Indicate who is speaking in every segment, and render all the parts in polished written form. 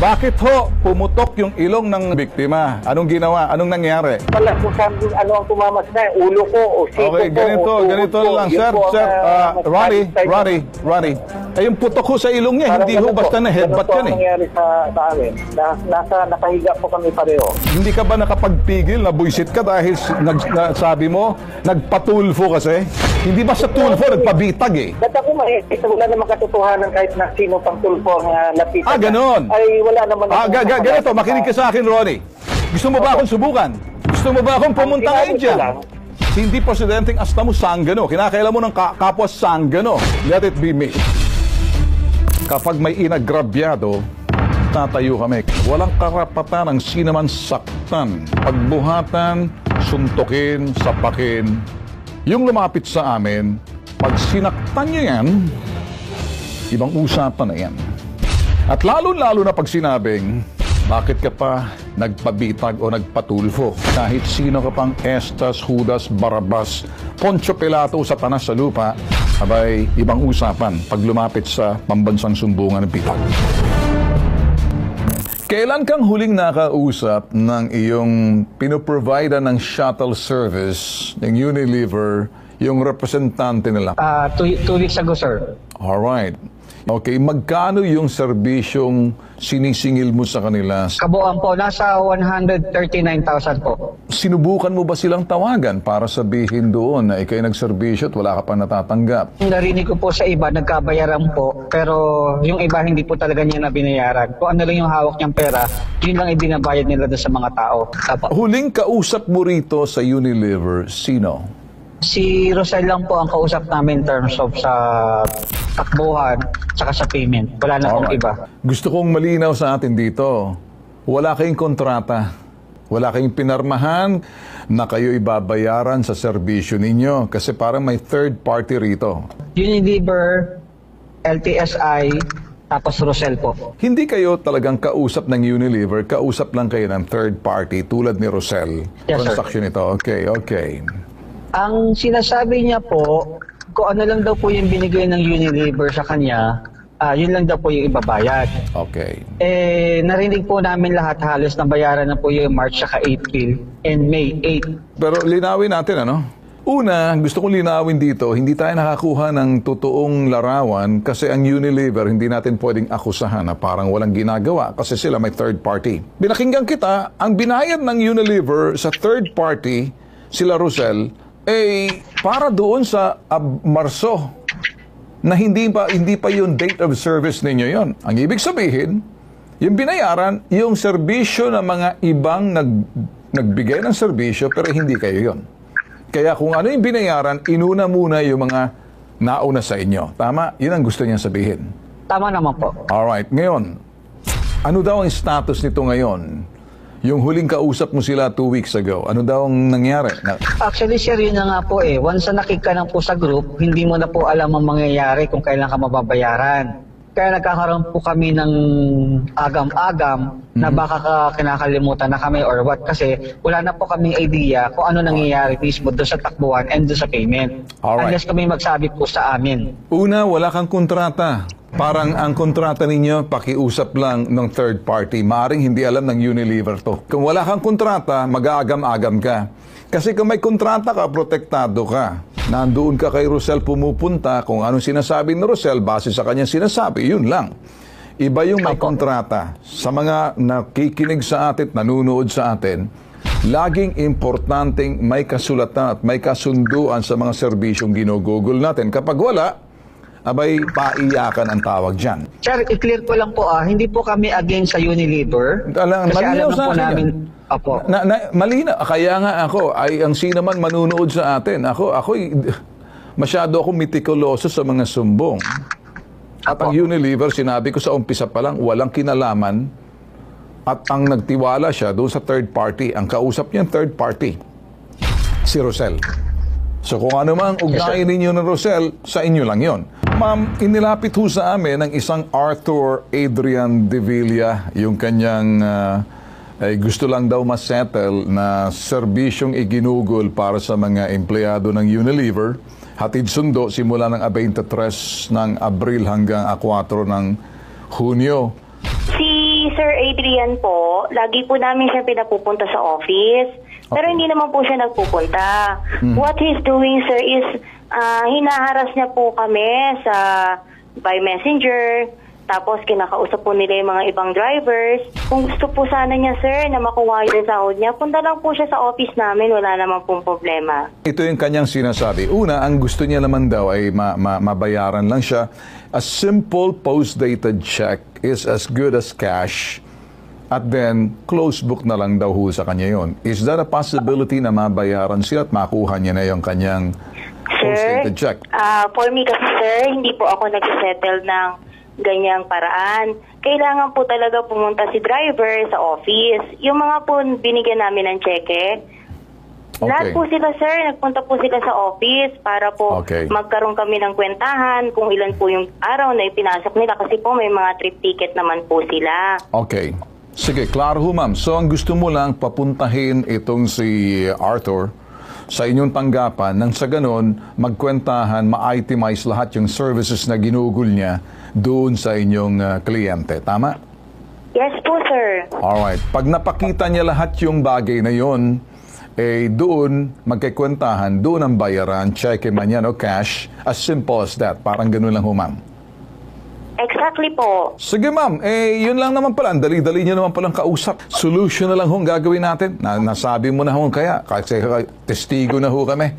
Speaker 1: Bakit ho pumutok yung ilong ng biktima? Anong ginawa? Anong nangyari?
Speaker 2: Wala kung saan ano ang tumamas na, ulo ko o siko
Speaker 1: Okay, ganito lang, sir. Ronnie. Ay, yung putok ho sa ilong niya, hindi ho basta na headbutt yan eh.
Speaker 2: Ano nangyari sa amin? Nakahiga po kami pareho.
Speaker 1: Hindi ka ba nakapagpigil, nabuisit ka dahil sabi mo, nagpatulfo kasi? Hindi ba sa tulfo, nagpabitag eh?
Speaker 2: Ba't ako wala namang katotohanan kahit na sino pang tulfo na lapitan.
Speaker 1: Ganon.
Speaker 2: Ay, wala naman.
Speaker 1: Ganito, makinig ka sa akin, Ronnie. Gusto mo ba akong subukan? Gusto mo ba akong pumunta ngayon dyan? Hindi presidenteng asta mo sanggano. Kinakailan mo ng kapwa sanggano. Let it be me. Kapag may inagrabyado, tatayo kami. Walang karapatan ng sinaman saktan, pagbuhatan, suntukin, sapakin. Yung lumapit sa amin, pag sinaktan nyo yan, ibang usapan na yan. At lalo-lalo na pag sinabing, bakit ka pa nagpabitag o nagpatulfo? Kahit sino ka pang Estas, Judas, Barabas, Poncio Pilato, Satanas sa lupa, abay, ibang usapan pag lumapit sa pambansang sumbungan ng bitag. Kailan kang huling nakausap ng iyong pinoprovide ng shuttle service ng Unilever, yung representante nila?
Speaker 3: 2 weeks ago, sir.
Speaker 1: Alright. Okay, magkano yung serbisyong sinisingil mo sa kanila?
Speaker 3: Kabuuan po, nasa 139,000 po.
Speaker 1: Sinubukan mo ba silang tawagan para sabihin doon na ikay nagserbisyo at wala ka pa natatanggap?
Speaker 3: Narinig ko po sa iba, nagkabayaran po, pero yung iba hindi po talaga niya na binayaran. Kung ano lang yung hawak niyang pera, yun lang ibinabayad nila doon sa mga tao.
Speaker 1: Huling kausap mo rito sa Unilever, sino?
Speaker 3: Si Rosel lang po ang kausap namin in terms of sa takbuhan tsaka sa payment. Wala na pong iba.
Speaker 1: Gusto kong malinaw sa atin dito. Wala kayong kontrata. Wala kayong pinarmahan na kayo ibabayaran sa serbisyo ninyo kasi parang may third party rito.
Speaker 3: Unilever, LTSI, tapos Rosel po.
Speaker 1: Hindi kayo talagang kausap ng Unilever, kausap lang kayo ng third party tulad ni Rosel.
Speaker 3: Yes,
Speaker 1: transaction ito. Okay.
Speaker 3: Ang sinasabi niya po, kung ano lang daw po yung binigay ng Unilever sa kanya, yun lang daw po yung ibabayad.
Speaker 1: Okay.
Speaker 3: Narinig po namin lahat halos na bayaran na po yung March saka April and May 8.
Speaker 1: Pero linawin natin, ano? Una, gusto kong linawin dito, hindi tayo nakakuha ng totoong larawan kasi ang Unilever hindi natin pwedeng akusahan na parang walang ginagawa kasi sila may third party. Binakinggan kita, ang binayad ng Unilever sa third party, sila Rosel, para doon sa Marso na hindi pa yung date of service ninyo yon. Ang ibig sabihin, yung binayaran, yung serbisyo ng mga ibang nagbigay ng serbisyo pero hindi kayo yon. Kaya kung ano yung binayaran, inuna muna yung mga nauna sa inyo. Tama? Yun ang gusto niya sabihin.
Speaker 3: Tama naman po.
Speaker 1: Alright. Ngayon, ano daw ang status nito ngayon? Yung huling kausap mo sila 2 weeks ago, ano daw ang nangyari?
Speaker 3: Actually, sir, yun na nga po eh. Once na nakika na po sa group, hindi mo na po alam ang mangyayari kung kailan ka mababayaran. Kaya nagkakaroon po kami ng agam-agam na baka kinakalimutan na kami or what. Kasi wala na po kaming idea kung ano nangyayari mismo doon sa takbuhan and doon sa payment.
Speaker 1: Alright.
Speaker 3: Unless kami magsabi po sa amin.
Speaker 1: Una, wala kang kontrata. Parang ang kontrata ninyo, pakiusap lang ng third party. Maaring hindi alam ng Unilever to. Kung wala kang kontrata, mag-aagam-agam ka. Kasi kung may kontrata ka, protektado ka. Nandoon ka kay Rosel pumupunta, kung anong sinasabi ni Rosel, base sa kanyang sinasabi, yun lang. Iba yung may kontrata. Sa mga nakikinig sa atin, nanunood sa atin, laging importanteng may kasulatan at may kasunduan sa mga serbisyong ginugugol natin. Kapag wala, abay, paiyakan ang tawag dyan.
Speaker 3: Sir, i-clear ko lang po hindi po kami against sa Unilever. Kasi alam po namin, apo.
Speaker 1: Malinaw. Kaya nga ako, ang sino man manunood sa atin, masyado akong mitikuloso sa mga sumbong. At ang Unilever, sinabi ko sa umpisa pa lang, walang kinalaman at ang nagtiwala siya doon sa third party. Ang kausap niya third party, si Rosel. So kung ano mang ugnayan ninyo ng Rosel, sa inyo lang yon. Ma'am, inilapit ho sa amin ng isang Arthur Adrian de Villa, yung kanyang gusto lang daw masettle na serbisyong iginugol para sa mga empleyado ng Unilever. Hatid sundo simula ng 23 ng Abril hanggang 4 ng Hunyo.
Speaker 4: Si Sir Adrian po, lagi po namin siya pinapupunta sa office. Pero hindi naman po siya nagpupunta. What he's doing, sir, is hinaharas niya po kami by messenger. Tapos kinakausap po nila yung mga ibang drivers. Kung gusto po sana niya, sir, na makuha yung sahod niya, punta lang po siya sa office namin. Wala naman pong problema.
Speaker 1: Ito yung kanyang sinasabi. Una, ang gusto niya naman daw ay mabayaran lang siya. A simple post-dated check is as good as cash. At then, close book na lang daw ho sa kanya yon. Is that a possibility na mabayaran siya at makuha niya na yung kanyang post-dated check?
Speaker 4: For me kasi, sir, hindi po ako nag-settle ng ganyang paraan. Kailangan po talaga pumunta si driver sa office. Yung mga po binigyan namin ng cheque, lahat po sila, sir, nagpunta po sila sa office para po magkaroon kami ng kwentahan kung ilan po yung araw na ipinasok nila kasi po may mga trip ticket naman po sila. Okay.
Speaker 1: Sige, klaro ho, ma'am. So, ang gusto mo lang papuntahin itong si Arthur sa inyong tanggapan nang sa ganon, magkwentahan, ma-itemize lahat yung services na ginugol niya doon sa inyong kliyente. Tama?
Speaker 4: Yes po, sir.
Speaker 1: Alright. Pag napakita niya lahat yung bagay na yon, doon magkikwentahan, doon ang bayaran, cheque man yan o cash, as simple as that. Parang ganun lang ho, ma'am.
Speaker 4: Exactly po.
Speaker 1: Sige, ma'am. Yun lang naman pala. Dali-dali niyo naman palang kausap. Solution na lang hong gagawin natin. Nasabi mo na hong kaya. Kasi testigo na ho kami.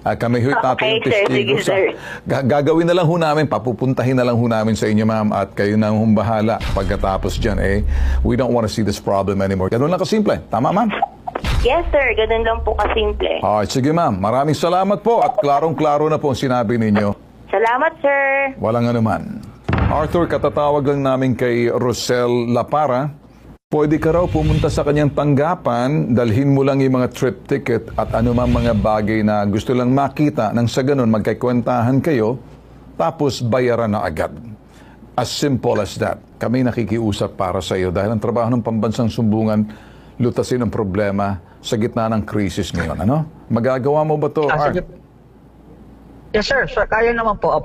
Speaker 1: Kami ho natin yung testigo.
Speaker 4: Sir.
Speaker 1: Gagawin na lang ho namin. Papupuntahin na lang ho namin sa inyo, ma'am. At kayo na hong bahala. Pagkatapos dyan, we don't want to see this problem anymore. Ganun lang kasimple. Tama, ma'am?
Speaker 4: Yes, sir. Ganun lang po kasimple.
Speaker 1: Sige, ma'am. Maraming salamat po. At klarong-klaro na po ang sinabi ninyo.
Speaker 4: Salamat, sir.
Speaker 1: Walang anuman. Arthur, katatawag lang namin kay Rosel Lapara. Pwede ka raw pumunta sa kanyang tanggapan, dalhin mo lang yung mga trip ticket at anumang mga bagay na gusto lang makita nang sa ganun magkakwentahan kayo, tapos bayaran na agad. As simple as that. Kami nakikiusap para sa iyo dahil ang trabaho ng pambansang sumbungan, lutasin ang problema sa gitna ng krisis ngayon. Ano? Magagawa mo ba to, Art?
Speaker 3: Yes, sir. Sir, kaya naman po.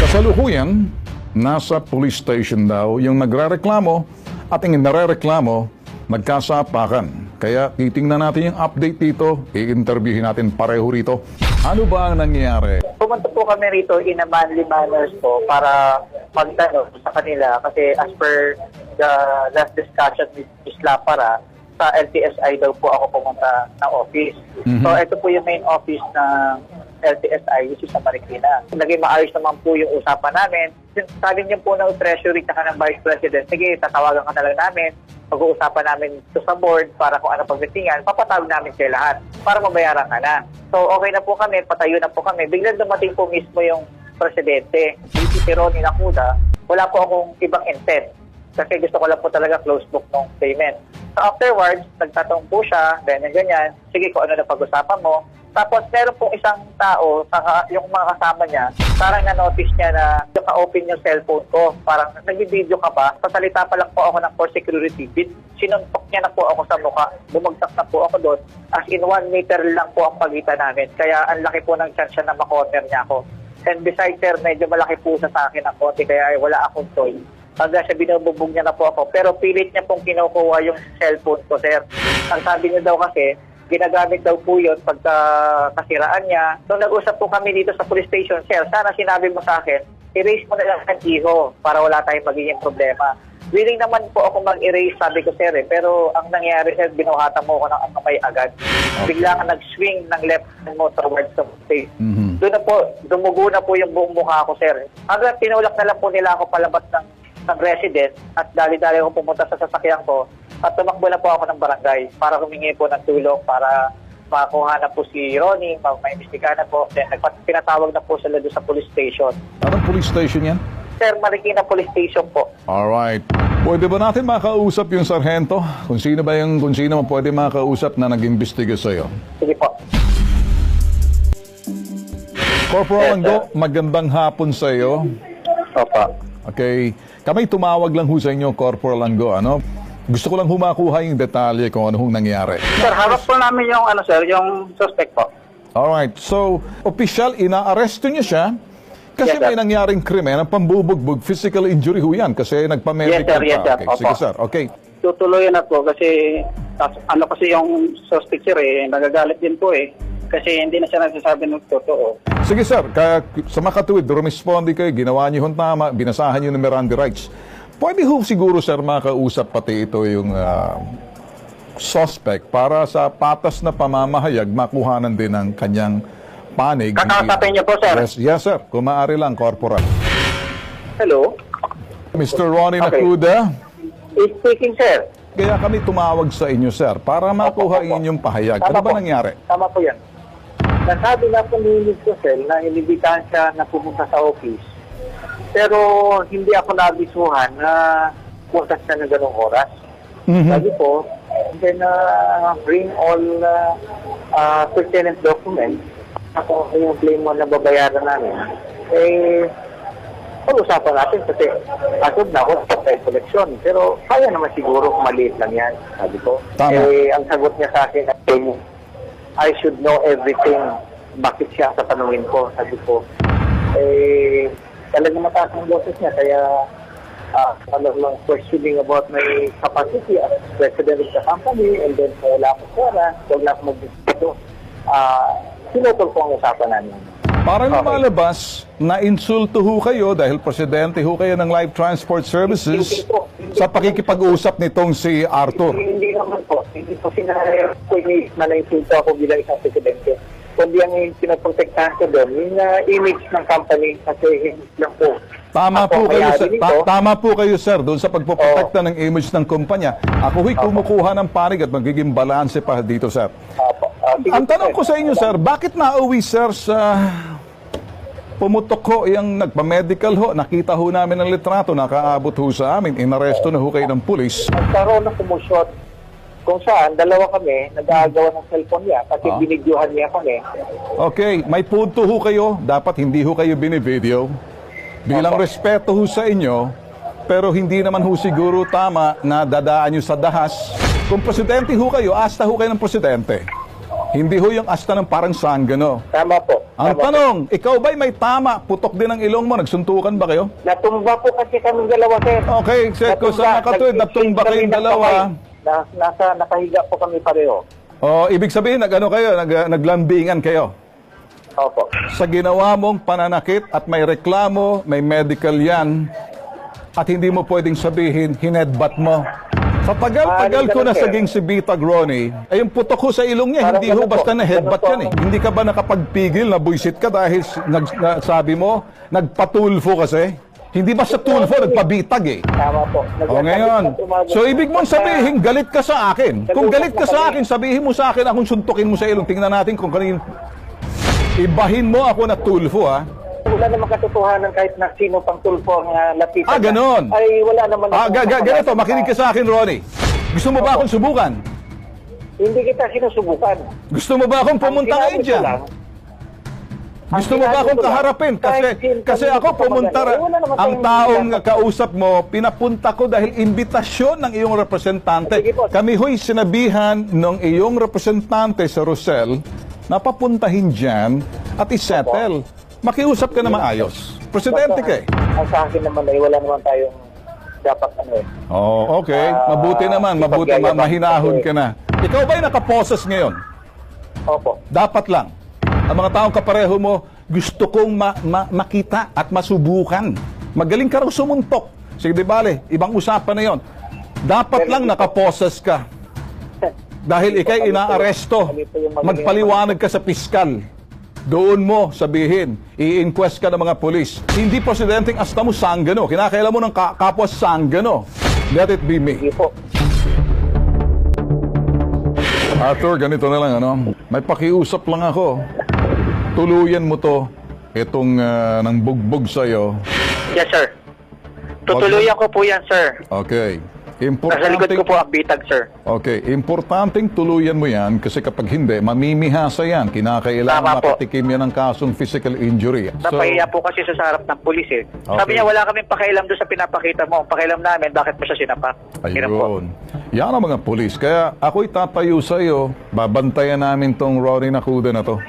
Speaker 1: Kasalukuyan, nasa police station daw yung nagrereklamo at yung narereklamo nagkasapakan. Kaya titingnan natin yung update dito, i-interviewin natin pareho rito. Ano ba ang nangyayari?
Speaker 2: Pumunta po kami rito in a manly manners po para magtanong sa kanila kasi as per the last discussion with Ms. Lapara, sa LTSI daw po ako pumunta ng office. So ito po yung main office ng LTSI, which is sa Marikina. Naging maayos naman po yung usapan namin. Sabi niyo po ng Treasury at ng Vice President, sige, tatawagan ka na lang namin, pag-uusapan namin ito sa board para kung ano pagdatingan, papatawag namin kayo lahat para mabayaran ka na. So okay na po kami, patayo na po kami. Biglang dumating po mismo yung Presidente. Si Ronnie Nakuda, wala po akong ibang intent. Kasi gusto ko lang po talaga close book ng payment. So afterwards, nagtatong po siya, ganyan. Sige, kung ano na pag-usapan mo. Tapos meron pong isang tao, yung mga kasama niya, parang na-notice niya na naka-open yung cellphone ko. Parang nag-video ka pa, pasalita pa lang po ako ng for security bit. Sinuntok niya na po ako sa mukha. Bumagsak na po ako doon. As in 1 meter lang po ang pagitan namin. Kaya ang laki po ng chance na makorner niya ako. And besides, sir, medyo malaki po sa akin ang konti, kaya wala akong choice. Hanggang siya binububog niya na po ako. Pero pilit niya pong kinukuha yung cellphone ko, sir. Ang sabi niya daw kasi, ginagamit daw po yun pagka kasiraan niya. So nag-usap po kami dito sa police station, sir, sana sinabi mo sa akin, erase mo na lang ang iho para wala tayong magiging problema. Willing naman po ako mag-erase, sabi ko, sir, pero ang nangyari, sir, binuhatan mo ako ng kamay agad. Bigla ka nag-swing ng left hand mo towards the face. Doon na po, dumugo na po yung buong mukha ko, sir. Hanggang tinulak na lang po nila ako palabas ng resident at dali-dali ako pumunta sa sasakyan ko at tumakbo na po ako ng barangay para humingi po ng tulong para makuha na po si Ronnie, maimbestigahan na po. Then pinatawag na po sila doon sa police station.
Speaker 1: Anong police station yan?
Speaker 2: Sir, Marikina Police Station po.
Speaker 1: Alright. Pwede ba natin makausap yung sarhento? Kung sino man pwede makausap na nag-imbestiga sa'yo?
Speaker 2: Sige po.
Speaker 1: Corporal Langgo, magandang hapon sa'yo.
Speaker 2: Opo.
Speaker 1: Okay. Kami tumawag lang ho sa inyo, Corporal Langgo, ano? Gusto ko lang humakuha yung detalye kung ano hong nangyari.
Speaker 2: Sir, harap po namin yung yung suspect po.
Speaker 1: Alright. So, opisyal, ina-arresto niyo siya Kasi
Speaker 2: Yes, sir.
Speaker 1: may nangyaring krimen, ang pambubugbog, physical injury ho yan kasi nagpa-medical
Speaker 2: Yes, sir.
Speaker 1: pa. Okay.
Speaker 2: Opo.
Speaker 1: Sige sir, okay.
Speaker 2: Tutuloy na po kasi ano kasi yung suspect sir nagagalit din po kasi hindi na siya nagsasabi ng totoo.
Speaker 1: Sige sir, sa makatuwid, rumispondi kayo, ginawa niyo yung tama, binasahan niyo ng Miranda rights. Pwede ho siguro sir makausap pati ito yung suspect para sa patas na pamamahayag makuhanan din ng kanyang panig.
Speaker 2: Kakausapin niyo po, sir?
Speaker 1: Yes sir, kung maaari lang, corporal.
Speaker 2: Hello?
Speaker 1: Mr. Ronnie
Speaker 2: Okay.
Speaker 1: Nakuda,
Speaker 2: Speaking, sir.
Speaker 1: kaya kami tumawag sa inyo sir para makuha
Speaker 2: Opo.
Speaker 1: inyong pahayag.
Speaker 2: Tama
Speaker 1: Ano ba
Speaker 2: po.
Speaker 1: nangyari?
Speaker 2: Tama po yan. Nasabi na po ni Mr. Sel na inibitahan siya na pumunta sa office. Pero hindi ako nabisuhan na pumunta siya na ganong oras.
Speaker 1: Mhm.
Speaker 2: Sabi po, then bring all pertinent documents. Ako yung claim mo na babayaran namin. Pag-usapan natin kasi asod na ako sa collection. Pero kaya naman siguro kung maliit lang yan, sabi ko.
Speaker 1: Tama.
Speaker 2: Ang sagot niya sa akin, I should know everything. Bakit siya sa tanungin ko, sabi ko. Talagang mataas ang boses niya, kaya lang questioning about my capacity as president of the company, and then wala akong pera, wala akong mag-discuss. Sinutol ko ang usapan namin.
Speaker 1: Parang
Speaker 2: Okay.
Speaker 1: lumalabas na insulto ho kayo dahil presidente ho kayo ng Live Transport Services sa pakikipag-usap nitong si Arthur.
Speaker 2: Hindi naman po. Hindi po sinabi ko na na-insulto ako bilang isang presidente. Kundi ang pinaprotektahan ko doon, yung image ng company kasi hindi lang po.
Speaker 1: Tama
Speaker 2: Ako
Speaker 1: po kayo,
Speaker 2: may-ari
Speaker 1: sir.
Speaker 2: nito.
Speaker 1: Tama po kayo, sir, doon sa pagpoprotekta ng image ng kumpanya. Ako ho'y kumukuha ng panig at magiging balanse pa dito, sir.
Speaker 2: Sige
Speaker 1: Ang
Speaker 2: po,
Speaker 1: tanong ko sa inyo, sir, bakit nauwi, sir, sa pumutok ho, yung nagpa-medical ho, nakita ho namin ang litrato, nakaabot ho sa amin, inaresto na ho kayo ng pulis.
Speaker 2: Nagkaroon ng kumusyon kung saan dalawa kami nag-aagawa ng cellphone niya kasi binidyohan niya kami.
Speaker 1: Okay, may punto ho kayo, dapat hindi ho kayo binivideo. Bilang respeto ho sa inyo, pero hindi naman ho siguro tama na dadaan nyo sa dahas. Kung presidente ho kayo, asta ho kayo ng presidente. Hindi ho yung asta ng parang sanggano.
Speaker 2: Tama po.
Speaker 1: Ang
Speaker 2: Tama
Speaker 1: tanong, ikaw ba'y may tama? Putok din ang ilong mo, nagsuntukan ba kayo?
Speaker 2: po. Natumba po kasi kami dalawa, sir.
Speaker 1: Okay, Seko, sa nakatuwid, natumba kayong dalawa.
Speaker 2: Nakahiga po kami pareho.
Speaker 1: O, ibig sabihin, naglambingan kayo.
Speaker 2: Opo.
Speaker 1: Sa ginawa mong pananakit at may reklamo, may medical yan, at hindi mo pwedeng sabihin, hinedbat mo. Sa tagal-tagal ko na saging si Bitag Ronnie, ay yung putok ko sa ilong niya,
Speaker 2: Parang
Speaker 1: hindi ho
Speaker 2: ganun po.
Speaker 1: basta na headbutt
Speaker 2: Ganun
Speaker 1: yan eh.
Speaker 2: po.
Speaker 1: Hindi ka ba nakapagpigil, nabuisit ka dahil sabi mo, nagpatulfo kasi? Hindi ba sa tulfo, nagpabitag eh.
Speaker 2: Tama po.
Speaker 1: O ngayon, so ibig mong sabihin, galit ka sa akin. Kung galit ka sa akin, sabihin mo sa akin, akong suntukin mo sa ilong. Tingnan natin kung kanin. Ibahin mo ako na tulfo ha.
Speaker 2: Wala namang katotohanan kahit na sino pang tulfo ang lapitan.
Speaker 1: Ganon.
Speaker 2: Ay, wala naman.
Speaker 1: Ganito, makinig ka sa akin, Ronnie. Gusto mo ba akong subukan?
Speaker 2: Hindi kita sinusubukan.
Speaker 1: Gusto mo ba akong pumunta
Speaker 2: Ang
Speaker 1: ngayon
Speaker 2: sinabi ko
Speaker 1: dyan?
Speaker 2: lang,
Speaker 1: Gusto mo ba akong kaharapin? Kasi ako pumunta, ang taong kausap mo, pinapunta ko dahil imbitasyon ng iyong representante.
Speaker 2: Sige po.
Speaker 1: Kami ho'y sinabihan ng iyong representante sa Rosel na papuntahin dyan at isettle. Makiusap ka na maayos. Presidente ka eh.
Speaker 2: Ang sa akin naman ay wala naman tayong dapat
Speaker 1: Oh, okay. Mabuti naman. Mabuti. Mahinahon ka na. Ikaw ba'y nakaposes ngayon?
Speaker 2: Opo.
Speaker 1: Dapat lang. Ang mga taong kapareho mo, gusto kong makita at masubukan. Magaling ka raw sumuntok. Sige, di bale, ibang usapan na yon. Dapat lang nakaposes ka. Dahil ikay inaaresto. Magpaliwanag ka sa piskal. Doon mo sabihin, i-inquest ka ng mga polis. Hindi presidenteng asta mo sanggano. Kinakailan mo ng kapwa sanggano. Let it be me.
Speaker 2: Sige po.
Speaker 1: Arthur, ganito na lang, ano? May pakiusap lang ako. Tuluyan mo to, itong nang bugbog sa'yo.
Speaker 2: Yes, sir. Tutuluyan ko po yan, sir.
Speaker 1: Okay.
Speaker 2: Nasa likod ko po ang bitag, sir.
Speaker 1: Okay, importanteng tuluyan mo yan kasi kapag hindi, mamimihasa yan. Kinakailangan
Speaker 2: Tama po.
Speaker 1: mapatikim yan ng kasong physical injury.
Speaker 2: Napahiya po kasi sa harap ng pulis eh.
Speaker 1: Okay.
Speaker 2: Sabi niya, wala kaming pakialam doon sa pinapakita mo. Pakialam namin, bakit mo siya sinapak? Ganun po.
Speaker 1: Ayun. Yan ang mga pulis. Kaya ako'y tatayo sa iyo, babantayan namin tong Ronnie Nakuda na to.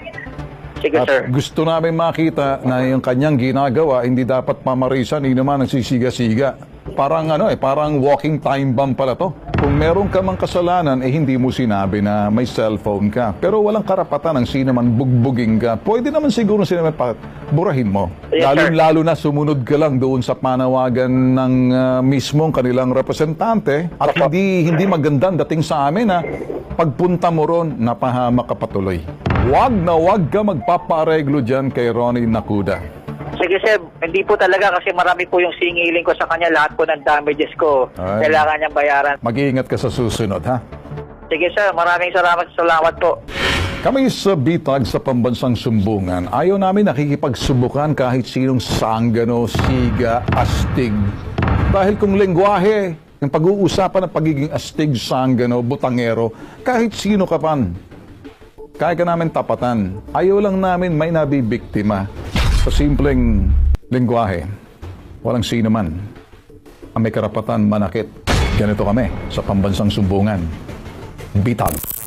Speaker 2: Sige,
Speaker 1: At
Speaker 2: sir.
Speaker 1: gusto namin makita na yung kanyang ginagawa, hindi dapat pamarisan, hindi naman nagsisiga-siga. Parang parang walking time bomb pala to. Kung meron ka mang kasalanan, hindi mo sinabi na may cellphone ka. Pero walang karapatan ng sino man bugbuging ka. Pwede naman siguro sino man burahin mo.
Speaker 2: Yes, sir.
Speaker 1: Lalo na sumunod ka lang doon sa panawagan ng mismong kanilang representante. At hindi magandang dating sa amin na pagpunta mo ron, napahamak ka patuloy. Wag ka magpapareglo dyan kay Ronnie Nakuda.
Speaker 2: Sige, sir. Hindi po talaga kasi marami po yung singiling ko sa kanya. Lahat po ng damages ko.
Speaker 1: Ay.
Speaker 2: Kailangan niyang bayaran.
Speaker 1: Mag-iingat ka sa susunod, ha?
Speaker 2: Sige, sir. Maraming salamat po.
Speaker 1: Kami sa Bitag sa Pambansang Sumbungan, ayaw namin nakikipagsubukan kahit sinong sanggano, siga, astig. Dahil kung lengguwahe, yung pag-uusapan ng pagiging astig, sanggano, butangero, kahit sino ka pan, kaya ka namin tapatan. Ayaw lang namin may nabibiktima sa simpleng lengguwahe. Walang sino man ang may karapatan manakit. Ganito kami sa Pambansang Sumbungan. Bitag.